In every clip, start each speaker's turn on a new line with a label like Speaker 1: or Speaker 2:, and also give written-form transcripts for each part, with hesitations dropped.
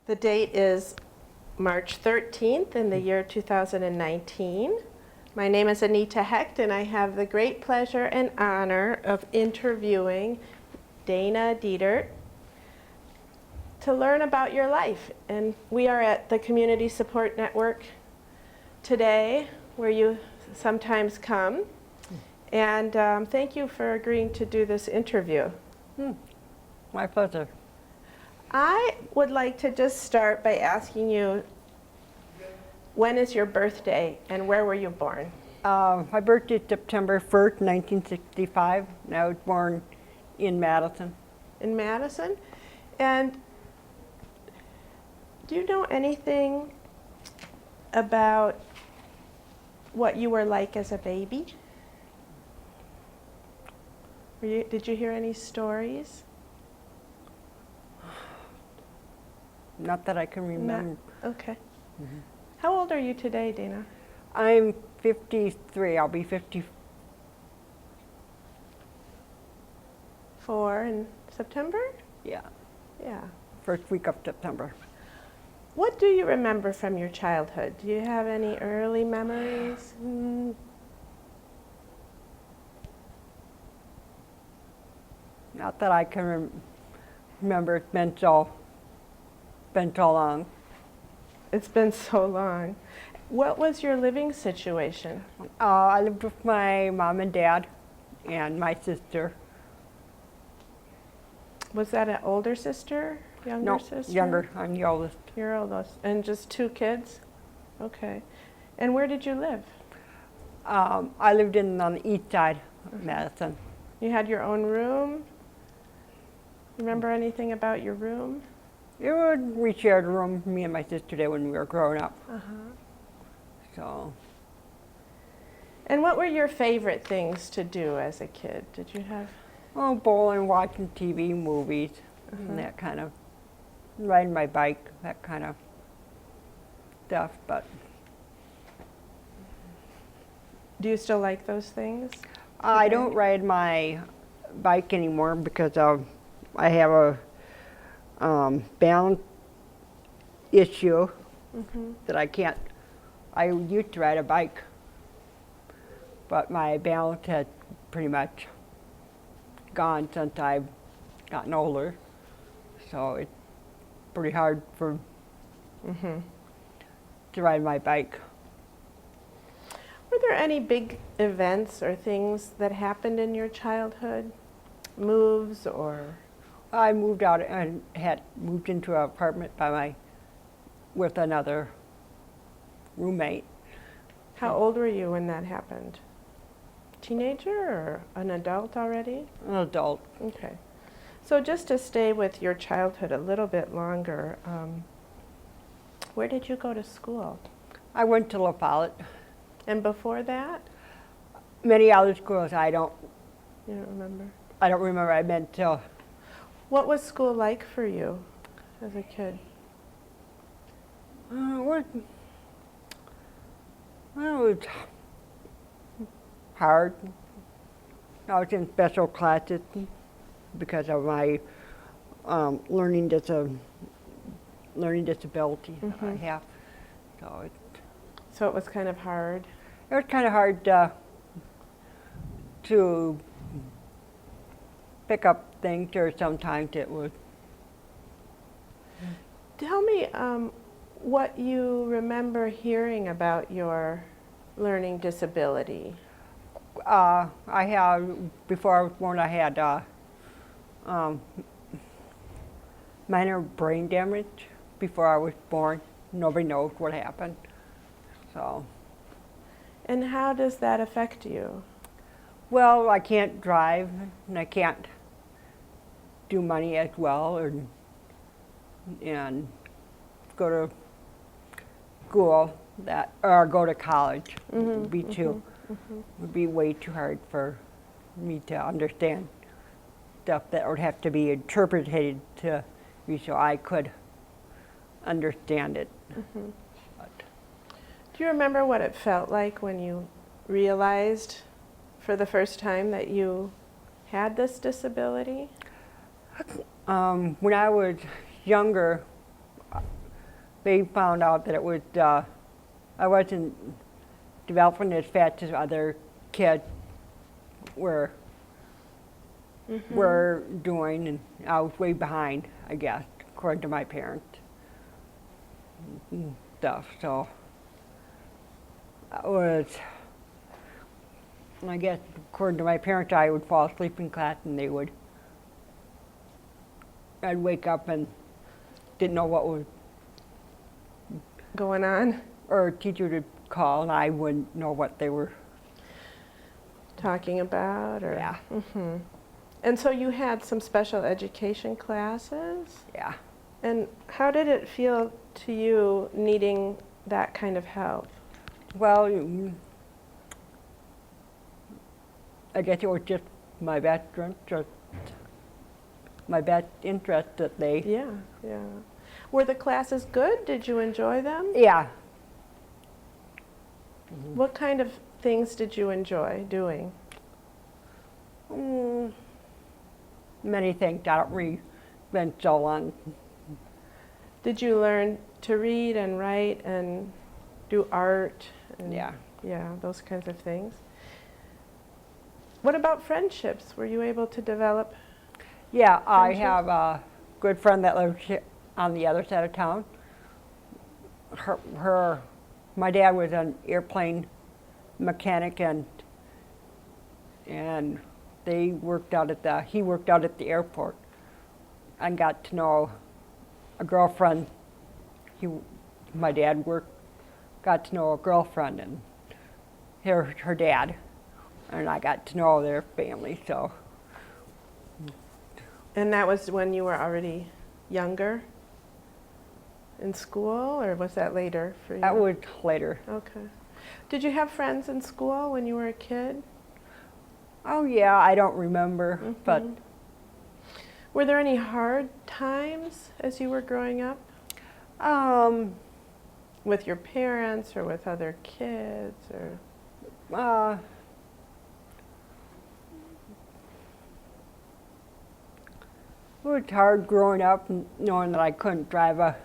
Speaker 1: The date is March 13th in the year 2019. My name is Anita Hecht, and I have the great pleasure and honor of interviewing Dana Detert to learn about your life. And we are at the Community Support Network today, where you sometimes come. And thank you for agreeing to do this interview.
Speaker 2: My pleasure.
Speaker 1: I would like to just start by asking you, when is your birthday and where were you born?
Speaker 2: My birthday is September 1st, 1965, and I was born in Madison.
Speaker 1: In Madison? And do you know anything about what you were like as a baby? Did you hear any stories?
Speaker 2: Not that I can remember.
Speaker 1: Okay. How old are you today, Dana?
Speaker 2: I'm 53. I'll be 54
Speaker 1: in September?
Speaker 2: Yeah,
Speaker 1: Yeah.
Speaker 2: first week of September.
Speaker 1: What do you remember from your childhood? Do you have any early memories?
Speaker 2: Not that I can remember. It's been so long.
Speaker 1: It's been so long. What was your living situation?
Speaker 2: I lived with my mom and dad and my sister.
Speaker 1: Was that an older sister, younger
Speaker 2: No,
Speaker 1: sister?
Speaker 2: younger. I'm the oldest.
Speaker 1: You're oldest. And just two kids? Okay. And where did you live?
Speaker 2: I lived on the east side of Madison.
Speaker 1: You had your own room? Remember anything about your room?
Speaker 2: We shared a room, me and my sister did, when we were growing up. So,
Speaker 1: And what were your favorite things to do as a kid? Did you have?
Speaker 2: bowling, watching TV, movies, and that kind of, riding my bike, that kind of stuff. But
Speaker 1: Do you still like those things?
Speaker 2: I don't ride my bike anymore because I have a balance issue that I can't. I used to ride a bike, but my balance has pretty much gone since I've gotten older. So it's pretty hard to ride my bike.
Speaker 1: Were there any big events or things that happened in your childhood? Moves or?
Speaker 2: I moved out and had moved into an apartment with another roommate.
Speaker 1: How old were you when that happened? Teenager or an adult already?
Speaker 2: An adult.
Speaker 1: Okay. So just to stay with your childhood a little bit longer, where did you go to school?
Speaker 2: I went to La Follette.
Speaker 1: And before that?
Speaker 2: Many other schools I don't
Speaker 1: You don't remember?
Speaker 2: remember. I meant till
Speaker 1: What was school like for you as a kid?
Speaker 2: it was hard. I was in special classes because of my learning disability that I have.
Speaker 1: So it was kind of hard.
Speaker 2: It was kind of hard to pick up things, or sometimes it was.
Speaker 1: Tell me what you remember hearing about your learning disability.
Speaker 2: Before I was born, I had minor brain damage before I was born. Nobody knows what happened. So,
Speaker 1: And how does that affect you?
Speaker 2: well, I can't drive and I can't do money as well, and go to school or go to college. Would be way too hard for me to understand stuff that would have to be interpreted to me so I could understand it. But
Speaker 1: Do you remember what it felt like when you realized for the first time that you had this disability?
Speaker 2: When I was younger, they found out that it was, I wasn't developing as fast as other kids were doing, and I was way behind, I guess, according to my parents and stuff. So I guess, according to my parents, I would fall asleep in class, and I'd wake up and didn't know what was
Speaker 1: going on,
Speaker 2: or a teacher would call, and I wouldn't know what they were.
Speaker 1: Talking about, or
Speaker 2: Yeah.
Speaker 1: And so you had some special education classes,
Speaker 2: Yeah.
Speaker 1: and how did it feel to you needing that kind of help?
Speaker 2: Well, I guess it was just my best interest that they.
Speaker 1: Yeah, yeah. Were the classes good? Did you enjoy them?
Speaker 2: Yeah.
Speaker 1: What kind of things did you enjoy doing?
Speaker 2: Many things. I don't read. Been so long.
Speaker 1: Did you learn to read and write and do art? And,
Speaker 2: Yeah.
Speaker 1: Yeah, those kinds of things. What about friendships? Were you able to develop?
Speaker 2: Yeah, I
Speaker 1: Friendships?
Speaker 2: have a good friend that lives on the other side of town. My dad was an airplane mechanic, and he worked out at the airport, and got to know a girlfriend. My dad got to know a girlfriend and her dad, and I got to know their family. So.
Speaker 1: And that was when you were already younger in school, or was that later for you?
Speaker 2: That was later.
Speaker 1: Okay. Did you have friends in school when you were a kid?
Speaker 2: Oh yeah, I don't remember, but
Speaker 1: Were there any hard times as you were growing up with your parents or with other kids, or?
Speaker 2: It was hard growing up and knowing that I couldn't drive a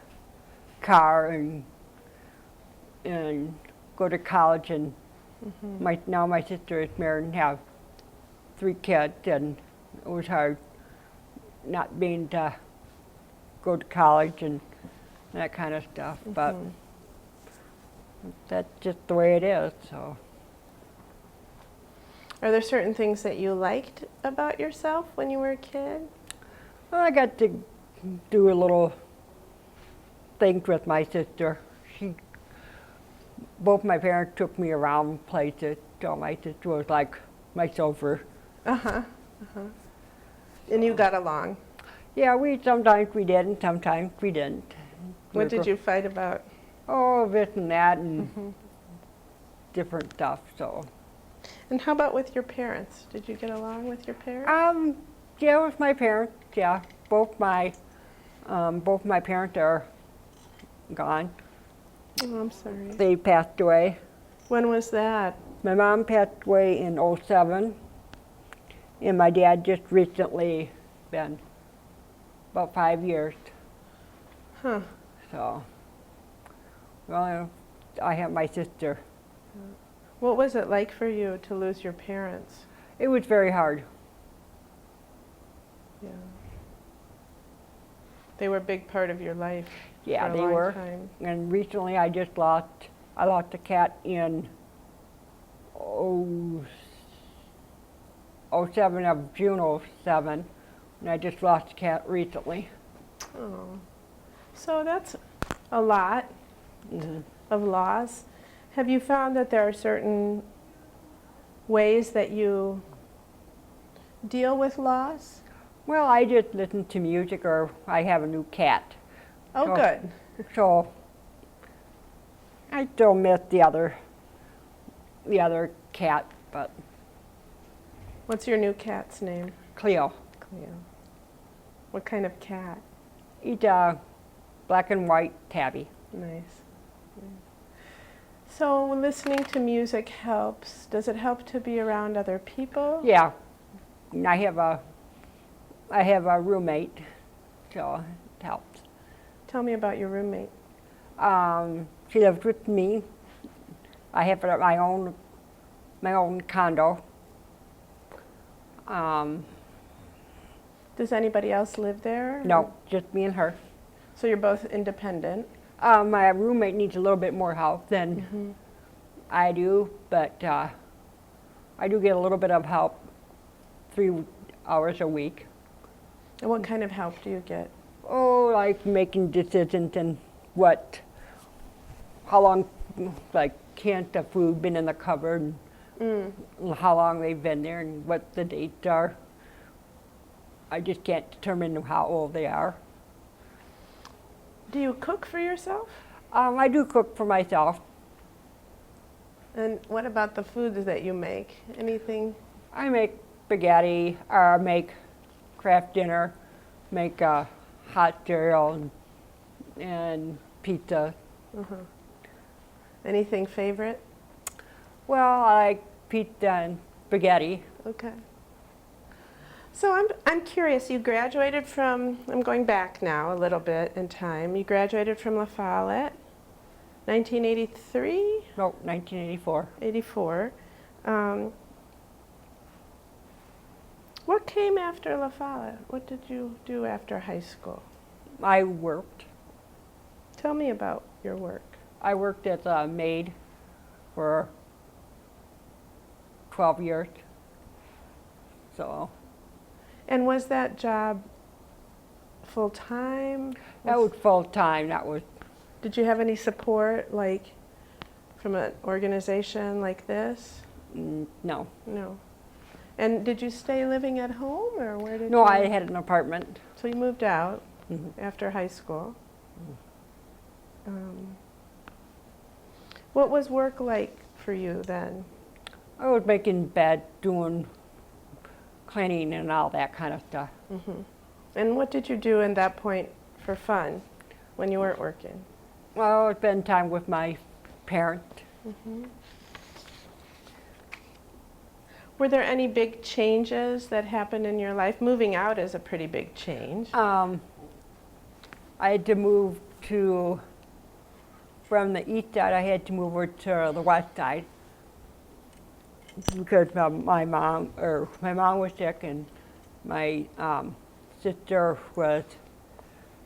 Speaker 2: car and go to college, and now my sister is married and have 3 kids, and it was hard not being to go to college and that kind of stuff. But that's just the way it is. So.
Speaker 1: Are there certain things that you liked about yourself when you were a kid?
Speaker 2: Well, I got to do a little things with my sister. Both my parents took me around places, so my sister was like my chauffeur.
Speaker 1: And you got along?
Speaker 2: Yeah, sometimes we did and sometimes we didn't.
Speaker 1: What did you fight about?
Speaker 2: Oh, this and that and different stuff. So.
Speaker 1: And how about with your parents? Did you get along with your parents?
Speaker 2: Yeah, with my parents. Yeah, both my parents are gone.
Speaker 1: Oh, I'm sorry.
Speaker 2: They passed away.
Speaker 1: When was that?
Speaker 2: My mom passed away in '07, and my dad just recently been about 5 years.
Speaker 1: Huh.
Speaker 2: So, well, I have my sister.
Speaker 1: What was it like for you to lose your parents?
Speaker 2: It was very hard.
Speaker 1: Yeah. They were a big part of your life.
Speaker 2: Yeah,
Speaker 1: for a
Speaker 2: they
Speaker 1: long
Speaker 2: were.
Speaker 1: time.
Speaker 2: And recently I lost a cat in June '07, and I just lost a cat recently.
Speaker 1: Oh. So that's a lot of loss. Have you found that there are certain ways that you deal with loss?
Speaker 2: Well, I just listen to music, or I have a new cat.
Speaker 1: Oh,
Speaker 2: So-
Speaker 1: good.
Speaker 2: So I still miss the other cat, but
Speaker 1: What's your new cat's name?
Speaker 2: Cleo.
Speaker 1: Cleo. What kind of cat?
Speaker 2: He's a black and white tabby.
Speaker 1: Nice. So listening to music helps. Does it help to be around other people?
Speaker 2: Yeah, and I have a roommate, so it helps.
Speaker 1: Tell me about your roommate.
Speaker 2: She lives with me. I have my own condo.
Speaker 1: Does anybody else live there?
Speaker 2: No, just me and her.
Speaker 1: So you're both independent?
Speaker 2: My roommate needs a little bit more help than I do, but I do get a little bit of help 3 hours a week.
Speaker 1: And what kind of help do you get?
Speaker 2: Oh, like making decisions and how long, like, can't the food been in the cupboard, and how long they've been there, and what the dates are. I just can't determine how old they are.
Speaker 1: Do you cook for yourself?
Speaker 2: I do cook for myself.
Speaker 1: And what about the foods that you make? Anything?
Speaker 2: I make spaghetti, or make Kraft dinner, make hot cereal, and pizza.
Speaker 1: Anything favorite?
Speaker 2: Well, I like pizza and spaghetti.
Speaker 1: Okay. So I'm curious, you graduated from, I'm going back now a little bit in time, you graduated from La Follette, 1983?
Speaker 2: No, 1984.
Speaker 1: 84. What came after La Follette? What did you do after high school?
Speaker 2: I worked.
Speaker 1: Tell me about your work.
Speaker 2: I worked as a maid for 12 years. So
Speaker 1: And was that job full-time?
Speaker 2: that was full time. That was
Speaker 1: Did you have any support, like, from an organization like this?
Speaker 2: no.
Speaker 1: No. And did you stay living at home, or where did you?
Speaker 2: No, I had an apartment.
Speaker 1: So you moved out
Speaker 2: Mhm.
Speaker 1: after high school. What was work like for you then?
Speaker 2: I was making bed, doing cleaning and all that kind of stuff.
Speaker 1: And what did you do in that point for fun when you weren't working?
Speaker 2: Well, I spent time with my parents.
Speaker 1: Were there any big changes that happened in your life? Moving out is a pretty big change.
Speaker 2: I had to move from the east side, I had to move over to the west side because my mom was sick, and my sister was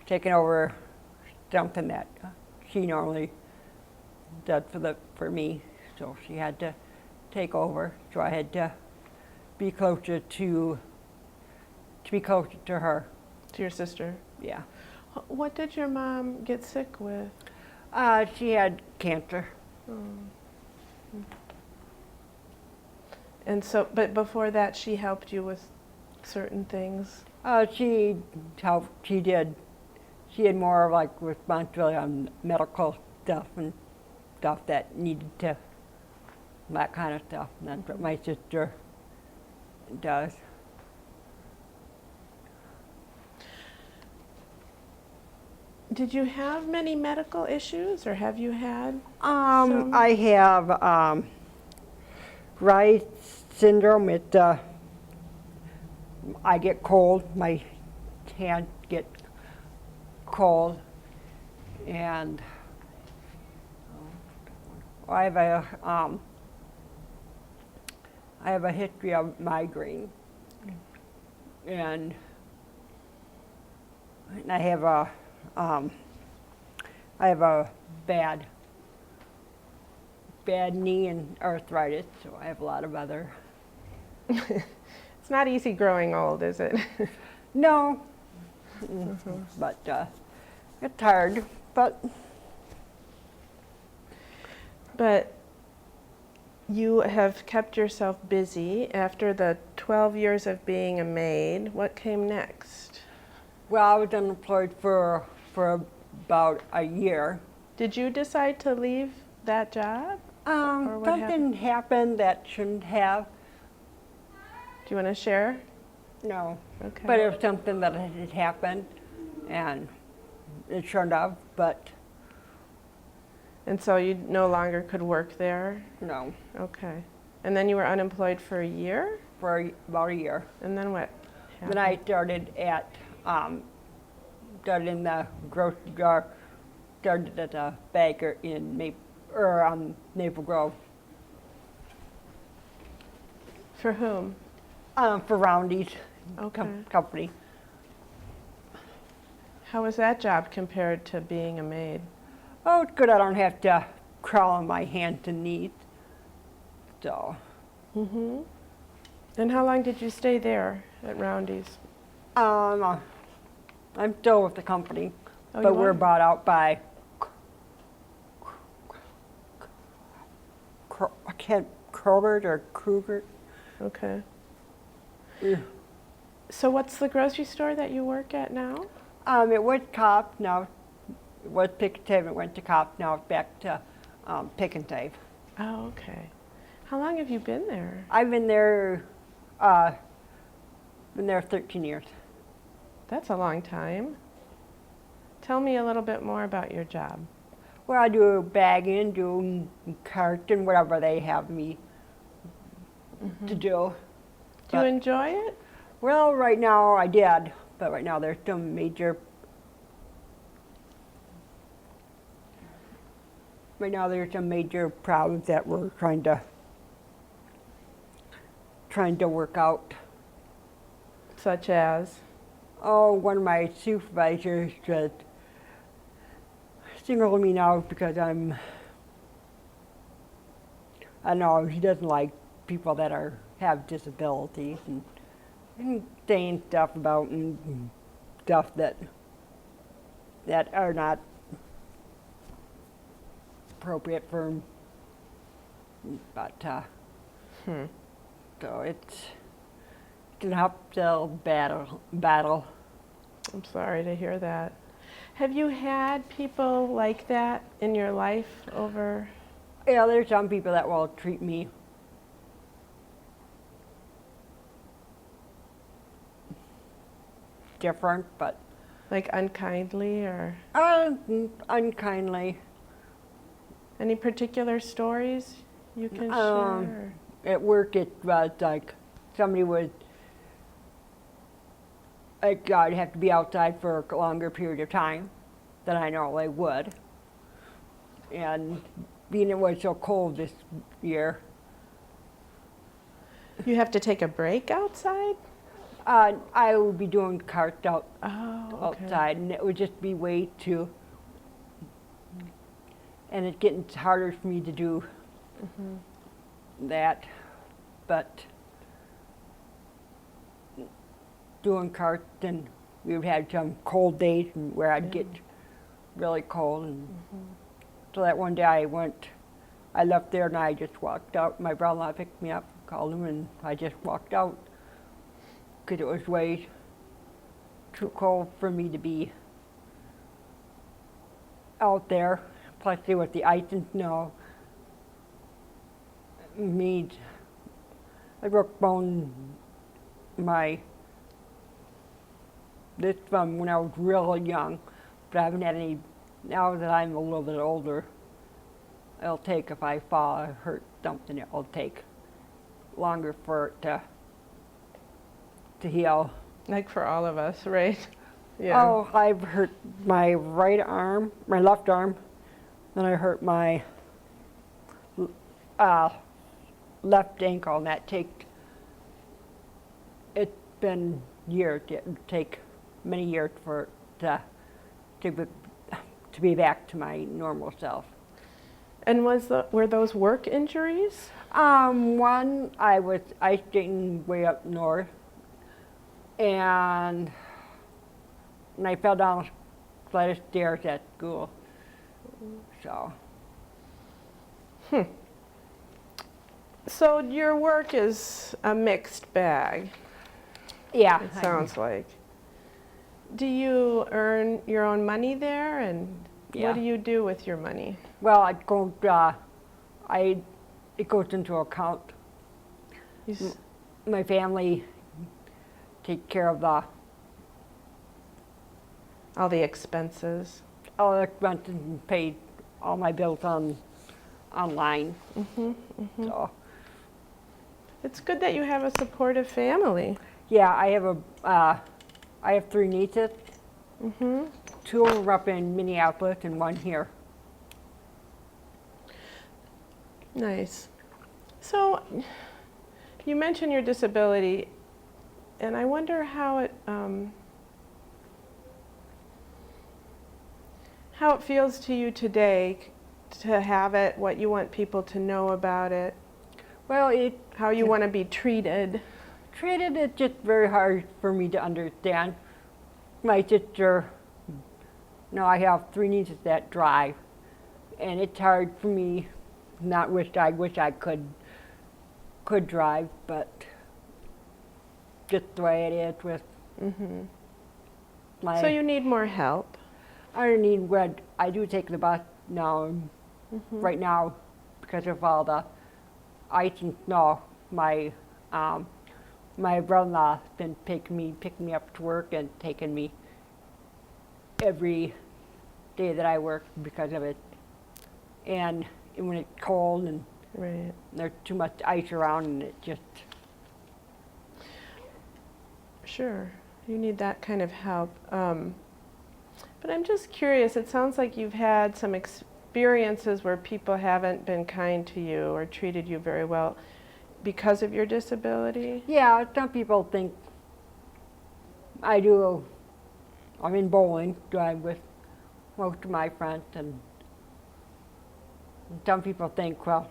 Speaker 2: taking over something that she normally does for me, so she had to take over. So I had to be closer to her.
Speaker 1: To your sister?
Speaker 2: Yeah.
Speaker 1: What did your mom get sick with?
Speaker 2: She had cancer.
Speaker 1: And so, but before that, she helped you with certain things?
Speaker 2: She helped. She did. She had more like responsibility on medical stuff and stuff that needed to, that kind of stuff. And that's what my sister does.
Speaker 1: Did you have many medical issues, or have you had?
Speaker 2: I have Reye's syndrome. I get cold. My hands get cold, and I have a history of migraine, and I have a bad knee and arthritis, so I have a lot of other.
Speaker 1: It's not easy growing old, is it?
Speaker 2: No, but it's hard.
Speaker 1: But you have kept yourself busy after the 12 years of being a maid. What came next?
Speaker 2: Well, I was unemployed for about a year.
Speaker 1: Did you decide to leave that job? Or what
Speaker 2: Something happened that shouldn't have.
Speaker 1: Do you want to share?
Speaker 2: No.
Speaker 1: Okay.
Speaker 2: But it was something that had happened, and it shouldn't have, but
Speaker 1: And so you no longer could work there?
Speaker 2: no,
Speaker 1: Okay. And then you were unemployed for a year?
Speaker 2: for about a year.
Speaker 1: And then what happened?
Speaker 2: Then I started in the grocery store started at a baker in Maple Grove
Speaker 1: For whom?
Speaker 2: for Roundy's
Speaker 1: Okay.
Speaker 2: company.
Speaker 1: How was that job compared to being a maid?
Speaker 2: Oh, it's good. I don't have to crawl on my hands and knees. So,
Speaker 1: Mm-hmm. And how long did you stay there at Roundy's?
Speaker 2: I'm still with the company,
Speaker 1: Oh,
Speaker 2: but
Speaker 1: you
Speaker 2: we're
Speaker 1: are?
Speaker 2: bought out by Kroger or Kruger.
Speaker 1: Okay.
Speaker 2: Yeah.
Speaker 1: So what's the grocery store that you work at now?
Speaker 2: It was Cop, now it was Pick and Save, it went to Cop, now it's back to Pick and Save.
Speaker 1: Oh, okay. How long have you been there?
Speaker 2: I've been there 13 years.
Speaker 1: That's a long time. Tell me a little bit more about your job.
Speaker 2: Well, I do bagging, do carton, whatever they have me to do.
Speaker 1: Do you
Speaker 2: But-
Speaker 1: enjoy it?
Speaker 2: Well, right now I did, but right now there's some major. Right now there's some major problems that we're trying to work out.
Speaker 1: Such as?
Speaker 2: Oh, one of my supervisors just singled me out because I don't know, he doesn't like people that have disabilities and saying stuff about stuff that are not appropriate for him. But so it's an uphill battle.
Speaker 1: I'm sorry to hear that. Have you had people like that in your life over?
Speaker 2: Yeah, there's some people that will treat me different, but
Speaker 1: Like unkindly or
Speaker 2: unkindly.
Speaker 1: any particular stories you can share?
Speaker 2: At work, it was like somebody would, like, I'd have to be outside for a longer period of time than I normally would. And being it was so cold this year,
Speaker 1: You have to take a break outside?
Speaker 2: I would be doing carts
Speaker 1: Oh, okay.
Speaker 2: outside, and it would just be way too. And it's getting harder for me to do that, but doing carts, and we would have some cold days where I'd get really cold, and so that one day I left there and I just walked out. My brother-in-law picked me up, called him, and I just walked out because it was way too cold for me to be out there, especially with the ice and snow. I broke bone this from when I was really young, but I haven't had any. Now that I'm a little bit older, it'll take, if I fall or hurt something, it'll take longer for it to heal.
Speaker 1: Like for all of us, right? Yeah.
Speaker 2: Oh, I've hurt my right arm, my left arm, then I hurt my left ankle, and it's been years, it would take many years for it to be back to my normal self.
Speaker 1: And were those work injuries?
Speaker 2: One, I was ice skating way up north, and I fell down a flight of stairs at school. So,
Speaker 1: So your work is a mixed bag,
Speaker 2: yeah.
Speaker 1: it sounds like. Do you earn your own money there, and
Speaker 2: Yeah.
Speaker 1: what do you do with your money?
Speaker 2: Well, it goes into account.
Speaker 1: You s-
Speaker 2: My family take care of
Speaker 1: all the expenses.
Speaker 2: all the expenses and pay all my bills online. So,
Speaker 1: It's good that you have a supportive family.
Speaker 2: yeah, I have 3 nieces. 2 are up in Minneapolis and 1 here.
Speaker 1: Nice. So, you mentioned your disability, and I wonder how it feels to you today to have it, what you want people to know about it,
Speaker 2: Well,
Speaker 1: how you want to be treated.
Speaker 2: it's just very hard for me to understand. My sister, I have 3 nieces that drive, and it's hard for me. I wish I could drive, but just the way it is with my.
Speaker 1: So you need more help.
Speaker 2: I need what I do take the bus now. Right now, because of all the ice and snow, my brother-in-law's been picking me up to work and taking me every day that I work because of it. And when it's cold and
Speaker 1: Right.
Speaker 2: there's too much ice around, and it just.
Speaker 1: Sure, you need that kind of help. But I'm just curious, it sounds like you've had some experiences where people haven't been kind to you or treated you very well because of your disability?
Speaker 2: Yeah, some people think I'm in bowling, drive with most of my friends, and some people think, well,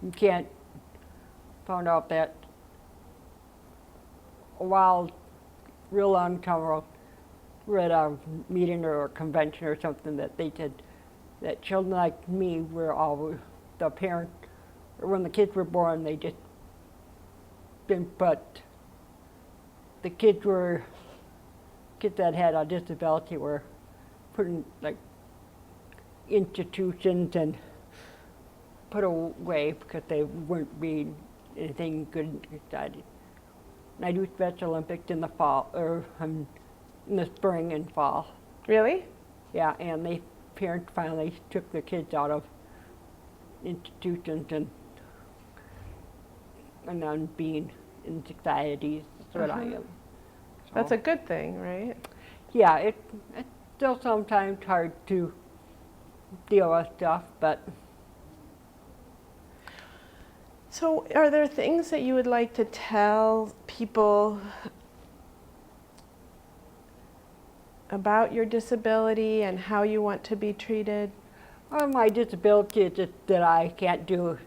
Speaker 2: you can't. Found out that a while, real long time ago, we're at a meeting or a convention or something, that they said that children like me were all the parents, or when the kids were born, they just been put. The kids that had a disability were put in like institutions and put away because they weren't being anything good in society. And I do Special Olympics in the fall, or in the spring and fall.
Speaker 1: Really?
Speaker 2: Yeah, and parents finally took their kids out of institutions and on being in societies. That's what I am.
Speaker 1: That's a good thing, right?
Speaker 2: Yeah, it's still sometimes hard to deal with stuff, but.
Speaker 1: So are there things that you would like to tell people about your disability and how you want to be treated?
Speaker 2: Well, my disability is just that I can't do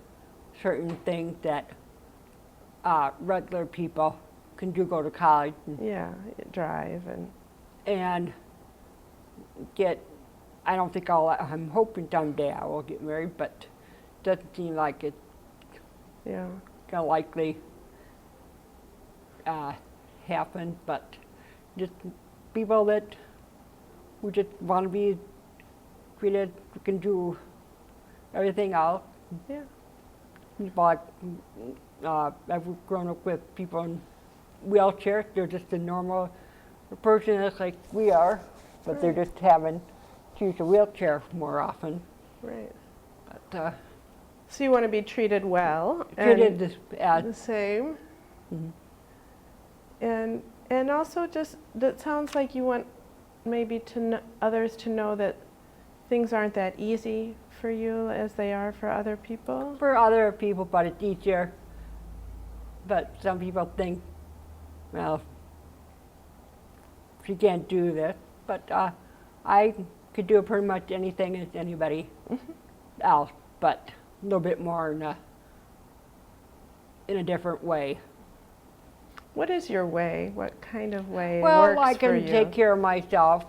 Speaker 2: certain things that regular people can do, go to college
Speaker 1: Yeah, drive
Speaker 2: and get. I don't think I'm hoping someday I will get married, but it doesn't seem like it's
Speaker 1: yeah.
Speaker 2: gonna likely happen. But just people that who just want to be treated, who can do everything else.
Speaker 1: Yeah.
Speaker 2: People like I've grown up with people in wheelchairs. They're just a normal person that's like we are, but they're just having to use a wheelchair more often.
Speaker 1: Right.
Speaker 2: But
Speaker 1: So you want to be treated well
Speaker 2: treated
Speaker 1: and
Speaker 2: as
Speaker 1: the same. And also just that sounds like you want maybe others to know that things aren't that easy for you as they are for other people.
Speaker 2: for other people, but it's easier. But some people think, well, she can't do this. But I could do pretty much anything as anybody else, but a little bit more in a different way.
Speaker 1: What is your way? What kind of way
Speaker 2: Well,
Speaker 1: works
Speaker 2: I
Speaker 1: for you?
Speaker 2: can take care of myself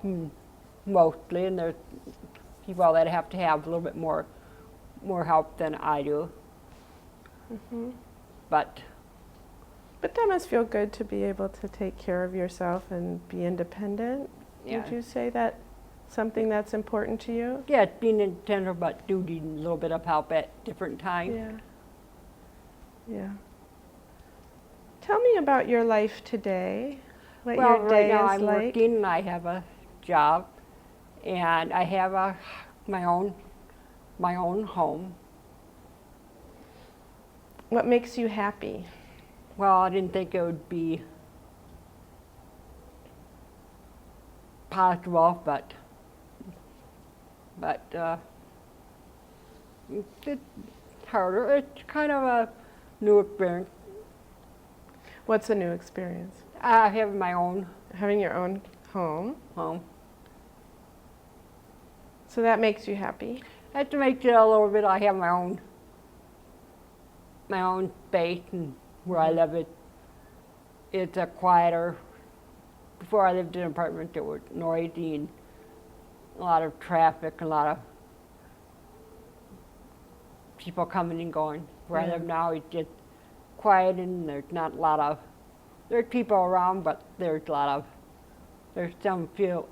Speaker 2: mostly, and there's people that have to have a little bit more help than I do. But
Speaker 1: that must feel good to be able to take care of yourself and be independent.
Speaker 2: Yeah.
Speaker 1: Would you say that something that's important to you?
Speaker 2: yeah, it's being independent, but do need a little bit of help at different times.
Speaker 1: Yeah. Yeah. Tell me about your life today. What
Speaker 2: Well,
Speaker 1: your day
Speaker 2: right now
Speaker 1: is
Speaker 2: I'm
Speaker 1: like.
Speaker 2: working, and I have a job, and I have my own home.
Speaker 1: What makes you happy?
Speaker 2: Well, I didn't think it would be possible, but it's harder. It's kind of a new experience.
Speaker 1: What's a new experience?
Speaker 2: Having my own
Speaker 1: Having your own home.
Speaker 2: home.
Speaker 1: So that makes you happy.
Speaker 2: That makes it a little bit. I have my own space, and where I live, it's a quieter. Before I lived in an apartment, it was noisy and a lot of traffic, a lot of people coming and going. Where I
Speaker 1: Yeah.
Speaker 2: live now, it's just quiet, and there's not a lot of. There's people around, but there's some few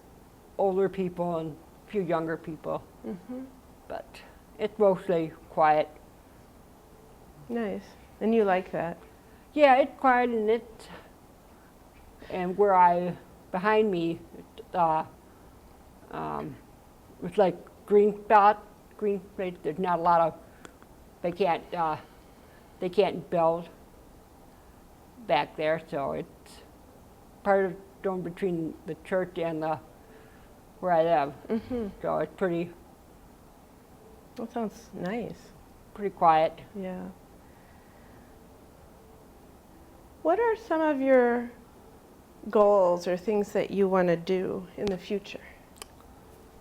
Speaker 2: older people and a few younger people.
Speaker 1: Mm-hmm.
Speaker 2: But it's mostly quiet.
Speaker 1: Nice. And you like that?
Speaker 2: Yeah, it's quiet, and behind me, it's like green space. There's not a lot of, they can't build back there, so it's part of going between the church and where I live.
Speaker 1: Mm-hmm.
Speaker 2: So it's pretty
Speaker 1: That sounds nice.
Speaker 2: quiet.
Speaker 1: Yeah. What are some of your goals or things that you want to do in the future?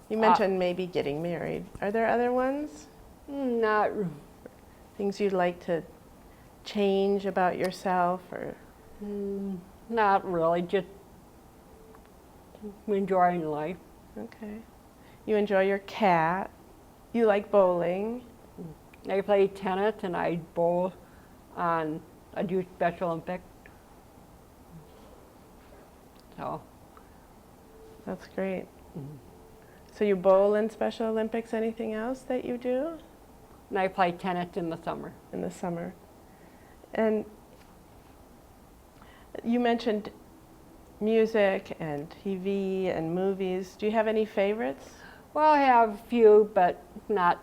Speaker 1: You mentioned maybe getting married. Are there other ones?
Speaker 2: Not
Speaker 1: Things you'd like to change about yourself or
Speaker 2: not really, just enjoying life.
Speaker 1: okay. You enjoy your cat. You like bowling.
Speaker 2: I play tennis and I bowl I do Special Olympics. So
Speaker 1: That's great.
Speaker 2: Mhm.
Speaker 1: So you bowl in Special Olympics. Anything else that you do
Speaker 2: and I play tennis in the summer.
Speaker 1: in the summer? And you mentioned music and TV and movies. Do you have any favorites?
Speaker 2: Well, I have a few, but not.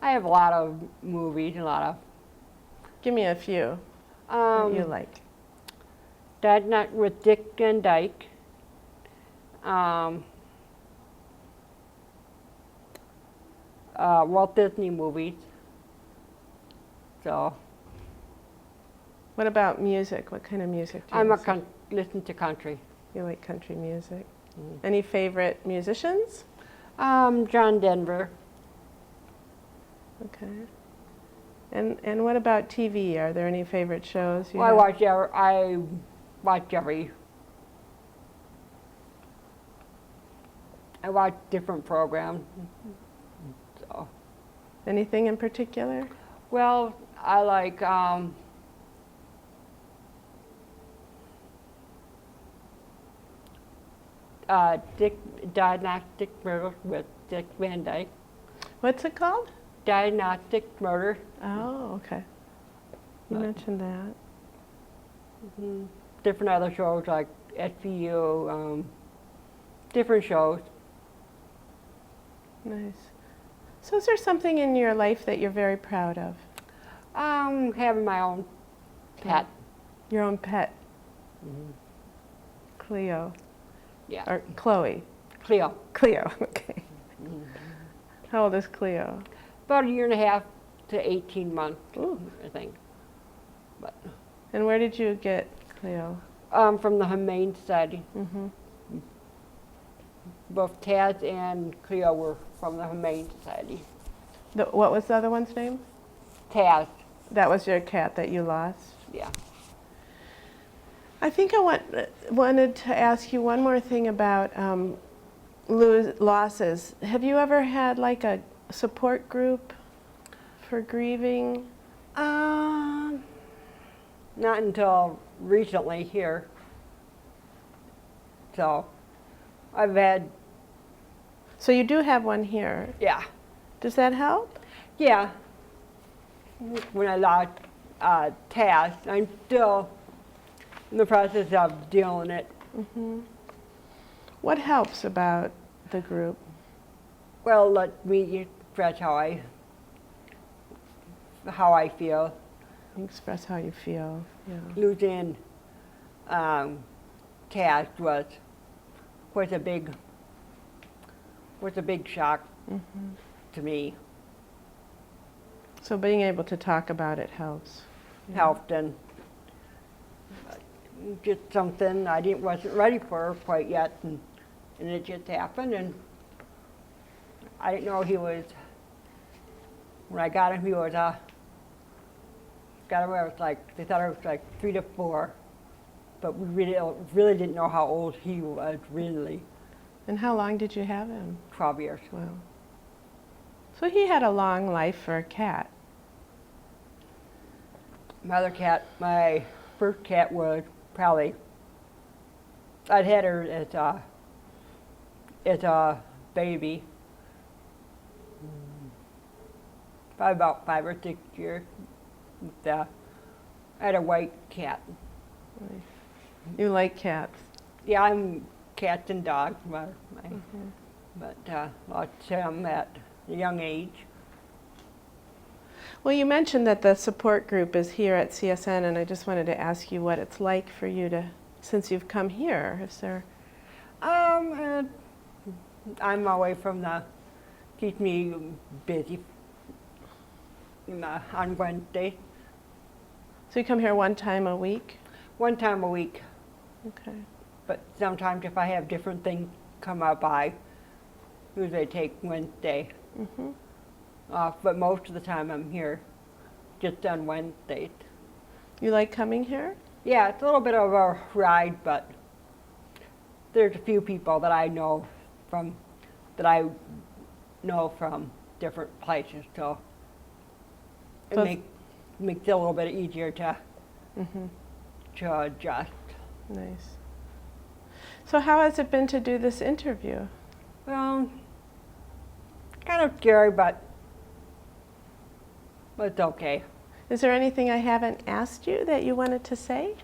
Speaker 2: I have a lot of movies and a lot
Speaker 1: Give me a few
Speaker 2: of.
Speaker 1: that you like.
Speaker 2: That's not with Dick and Dyke. Walt Disney movies. So
Speaker 1: What about music? What kind of music do you listen?
Speaker 2: listen to country.
Speaker 1: You like country music.
Speaker 2: Mhm.
Speaker 1: Any favorite musicians?
Speaker 2: John Denver.
Speaker 1: Okay. And what about TV? Are there any favorite shows you
Speaker 2: Well,
Speaker 1: have?
Speaker 2: I watch every. I watch different programs. So,
Speaker 1: Anything in particular?
Speaker 2: well, I like Diagnostic Murder with Dick Van Dyke.
Speaker 1: What's it called?
Speaker 2: Diagnostic Murder.
Speaker 1: Oh, okay. You mentioned that.
Speaker 2: Different other shows like SVU, different shows.
Speaker 1: Nice. So is there something in your life that you're very proud of?
Speaker 2: Having my own pet.
Speaker 1: Your own pet,
Speaker 2: Mhm.
Speaker 1: Cleo,
Speaker 2: Yeah,
Speaker 1: or Chloe.
Speaker 2: Cleo.
Speaker 1: Cleo, okay. How old is Cleo?
Speaker 2: About a year and a half to 18 months,
Speaker 1: Ooh.
Speaker 2: I think. But
Speaker 1: And where did you get Cleo?
Speaker 2: from the Humane Society.
Speaker 1: Mm-hmm.
Speaker 2: Both Taz and Cleo were from the Humane Society.
Speaker 1: What was the other one's name?
Speaker 2: Taz,
Speaker 1: That was your cat that you lost?
Speaker 2: yeah.
Speaker 1: I think I wanted to ask you one more thing about losses. Have you ever had like a support group for grieving?
Speaker 2: Not until recently here. So I've had,
Speaker 1: So you do have one here.
Speaker 2: yeah.
Speaker 1: Does that help?
Speaker 2: Yeah. When I lost Taz, I'm still in the process of dealing it.
Speaker 1: Mm-hmm. What helps about the group?
Speaker 2: Well, let me express how I feel.
Speaker 1: Express how you feel. Yeah.
Speaker 2: Losing Taz was was a big shock to me.
Speaker 1: So being able to talk about it helps.
Speaker 2: Helped, and just something I wasn't ready for quite yet, and it just happened, and I didn't know he was. When I got him, he was got him. I was like, they thought I was like 3 to 4, but we really didn't know how old he was really.
Speaker 1: And how long did you have him?
Speaker 2: 12 years.
Speaker 1: Wow. So he had a long life for a cat.
Speaker 2: My other cat, my first cat was probably, I'd had her as a baby, probably about 5 or 6 years. I had a white cat.
Speaker 1: Nice. You like cats?
Speaker 2: Yeah, I'm cats and dogs, but lost him at a young age.
Speaker 1: Well, you mentioned that the support group is here at CSN, and I just wanted to ask you what it's like for you to, since you've come here, is there?
Speaker 2: I'm away from keeps me busy on Wednesday.
Speaker 1: So you come here one time a week?
Speaker 2: One time a week.
Speaker 1: Okay.
Speaker 2: But sometimes if I have different things come up, I usually take Wednesday off. But most of the time I'm here just on Wednesdays.
Speaker 1: You like coming here?
Speaker 2: Yeah, it's a little bit of a ride, but there's a few people that I know from different places, so
Speaker 1: So
Speaker 2: it makes it a little bit easier to adjust.
Speaker 1: Nice. So how has it been to do this interview?
Speaker 2: Well, kind of scary, but it's okay.
Speaker 1: Is there anything I haven't asked you that you wanted to say?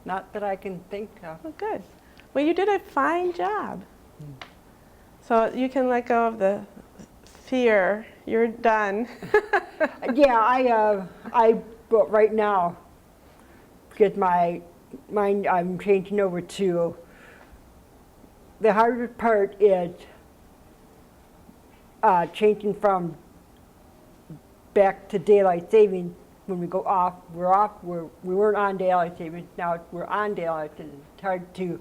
Speaker 2: Not that I can think of.
Speaker 1: Oh, good. Well, you did a fine job. So you can let go of the fear. You're done.
Speaker 2: Yeah, but right now, because my mind, I'm changing over to, the hardest part is changing from back to daylight savings. When we go off, we weren't on daylight savings, now we're on daylight savings. It's hard to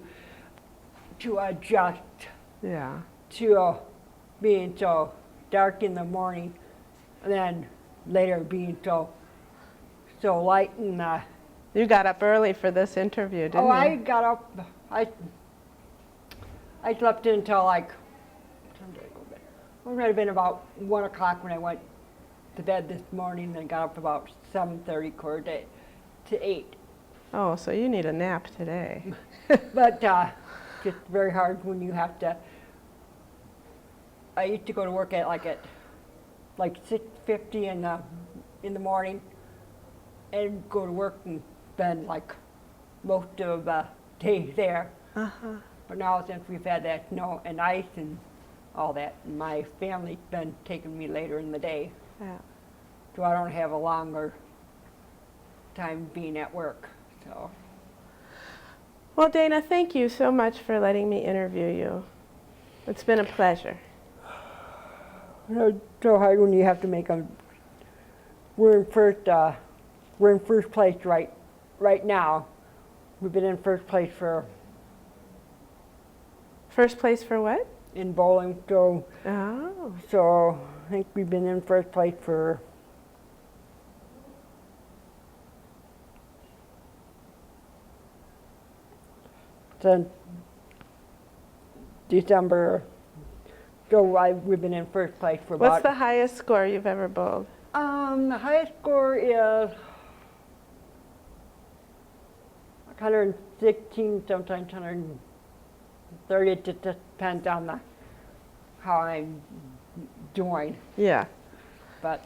Speaker 2: adjust
Speaker 1: Yeah.
Speaker 2: to being so dark in the morning, and then later being so light and
Speaker 1: You got up early for this interview, didn't you?
Speaker 2: I got up. I slept in until like, what time did I go to bed? It might have been about 1 o'clock when I went to bed this morning, then got up about 7:30, quarter to 8.
Speaker 1: Oh, so you need a nap today.
Speaker 2: But just very hard when you have to. I used to go to work at 6:50 in the morning, and go to work and spend like most of the day there. But now since we've had that snow and ice and all that, my family's been taking me later in the day,
Speaker 1: Yeah.
Speaker 2: so I don't have a longer time being at work. So.
Speaker 1: Well, Dana, thank you so much for letting me interview you. It's been a pleasure.
Speaker 2: It's so hard when you have to make them. We're in first place right now. We've been in first place
Speaker 1: First place for what?
Speaker 2: in bowling, so
Speaker 1: Oh.
Speaker 2: I think we've been in first place for since December. So we've been in first place for
Speaker 1: What's the
Speaker 2: about.
Speaker 1: highest score you've ever bowled?
Speaker 2: The highest score is 116, sometimes 130. It just depends on how I'm doing.
Speaker 1: Yeah.
Speaker 2: But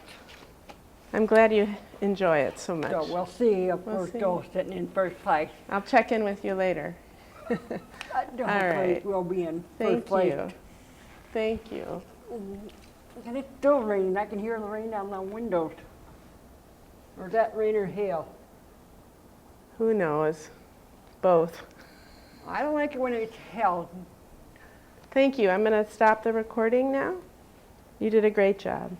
Speaker 1: I'm glad you enjoy it so much.
Speaker 2: so we'll see if
Speaker 1: We'll
Speaker 2: we're
Speaker 1: see.
Speaker 2: still sitting in first place.
Speaker 1: I'll check in with you later.
Speaker 2: Hopefully
Speaker 1: right.
Speaker 2: we'll be in
Speaker 1: Thank
Speaker 2: first place.
Speaker 1: you. Thank you.
Speaker 2: And it's still raining. I can hear the rain down the windows. Or is that rain or hail?
Speaker 1: Who knows? Both.
Speaker 2: I don't like it when it's hail.
Speaker 1: Thank you. I'm going to stop the recording now. You did a great job.